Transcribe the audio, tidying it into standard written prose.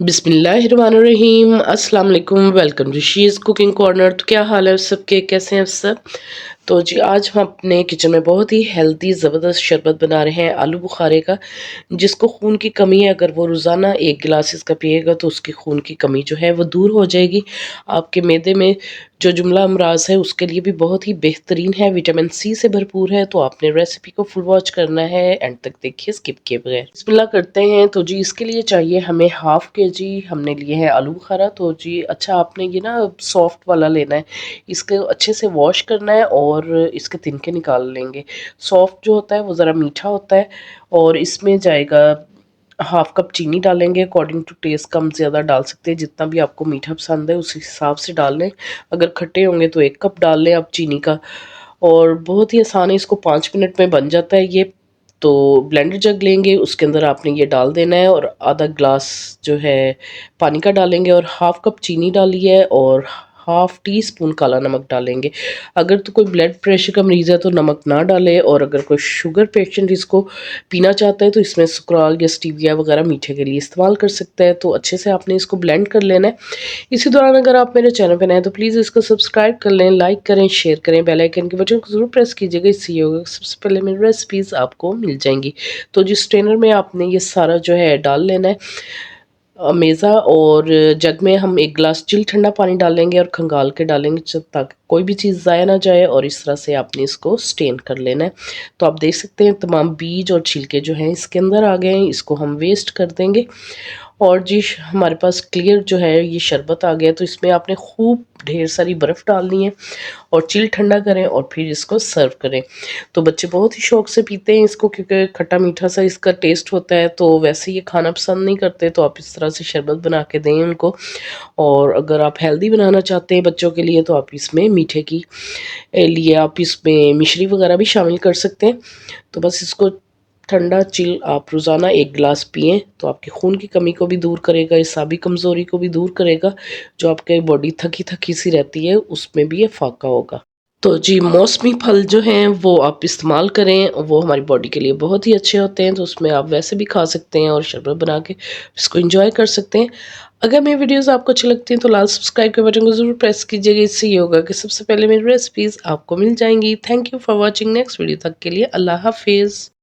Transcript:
बिस्मिल्लाहिर्रहमानिर्रहीम अस्सलाम वालेकुम। Welcome to she's cooking corner. तो क्या हाल है सबके, कैसे हैं आप सब? तो जी आज हम अपने किचन में बहुत ही हेल्दी ज़बरदस्त शरबत बना रहे हैं आलू बुखारे का। जिसको खून की कमी है, अगर वो रोज़ाना 1 गिलास इसका पिएगा तो उसकी खून की कमी जो है वो दूर हो जाएगी। आपके मैदे में जो जुमला अमराज है उसके लिए भी बहुत ही बेहतरीन है, विटामिन सी से भरपूर है। तो आपने रेसिपी को फुल वॉच करना है, एंड तक देखिए स्किप किए बगैर। बिस्मिल्लाह करते हैं। तो जी इसके लिए चाहिए हमें हाफ़ केजी हमने लिए हैं आलू बुखारा। तो जी अच्छा आपने ये ना सॉफ्ट वाला लेना है, इसको अच्छे से वॉश करना है और इसके तिनके निकाल लेंगे। सॉफ्ट जो होता है वो ज़रा मीठा होता है। और इसमें जाएगा हाफ़ कप चीनी डालेंगे, अकॉर्डिंग टू टेस्ट कम ज़्यादा डाल सकते हैं, जितना भी आपको मीठा पसंद है उस हिसाब से डाल लें। अगर खट्टे होंगे तो 1 कप डाल लें आप चीनी का। और बहुत ही आसान है, इसको 5 मिनट में बन जाता है ये। तो ब्लेंडर जग लेंगे, उसके अंदर आपने ये डाल देना है और आधा ग्लास जो है पानी का डालेंगे और हाफ़ कप चीनी डाली है और हाफ़ टी स्पून काला नमक डालेंगे। अगर तो कोई ब्लड प्रेशर का मरीज़ है तो नमक ना डाले, और अगर कोई शुगर पेशेंट इसको पीना चाहता है तो इसमें सुक्राल या स्टीविया वगैरह मीठे के लिए इस्तेमाल कर सकता है। तो अच्छे से आपने इसको ब्लेंड कर लेना है। इसी दौरान अगर आप मेरे चैनल पे नए हैं तो प्लीज़ इसको सब्सक्राइब कर लें, लाइक करें, शेयर करें, बेल आइकन के बटन को ज़रूर प्रेस कीजिएगा। इससे ये होगा सबसे पहले मेरी रेसिपीज़ आपको मिल जाएंगी। तो जिस स्ट्रेनर में आपने ये सारा जो है डाल लेना है मेज़ा, और जग में हम 1 गिलास चिल ठंडा पानी डालेंगे और खंगाल के डालेंगे ताकि कोई भी चीज़ ज़ाया ना जाए। और इस तरह से आपने इसको स्टेन कर लेना है। तो आप देख सकते हैं तमाम बीज और छिलके जो हैं इसके अंदर आ गए हैं, इसको हम वेस्ट कर देंगे। और जी हमारे पास क्लियर जो है ये शरबत आ गया। तो इसमें आपने खूब ढेर सारी बर्फ़ डालनी है और चिल ठंडा करें और फिर इसको सर्व करें। तो बच्चे बहुत ही शौक़ से पीते हैं इसको, क्योंकि खट्टा मीठा सा इसका टेस्ट होता है। तो वैसे ये खाना पसंद नहीं करते, तो आप इस तरह से शरबत बना के दें उनको। और अगर आप हेल्दी बनाना चाहते हैं बच्चों के लिए तो आप इसमें मीठे की लिए आप इसमें मिश्री वगैरह भी शामिल कर सकते हैं। तो बस इसको ठंडा चिल आप रोज़ाना 1 गिलास पिएँ तो आपकी खून की कमी को भी दूर करेगा, इसाबी कमज़ोरी को भी दूर करेगा। जो आपकी बॉडी थकी-थकी सी रहती है उसमें भी ये फ़ाक़ा होगा। तो जी मौसमी फल जो हैं वो आप इस्तेमाल करें, वो हमारी बॉडी के लिए बहुत ही अच्छे होते हैं। तो उसमें आप वैसे भी खा सकते हैं और शरबत बना के इसको एंजॉय कर सकते हैं। अगर मेरी वीडियोस आपको अच्छी लगती हैं तो लाल सब्सक्राइब के बटन को ज़रूर प्रेस कीजिएगा। इससे ये होगा कि सबसे पहले मेरी रेसिपीज़ आपको मिल जाएंगी। Thank you for watching. Next video तक के लिए अल्लाह हाफिज़।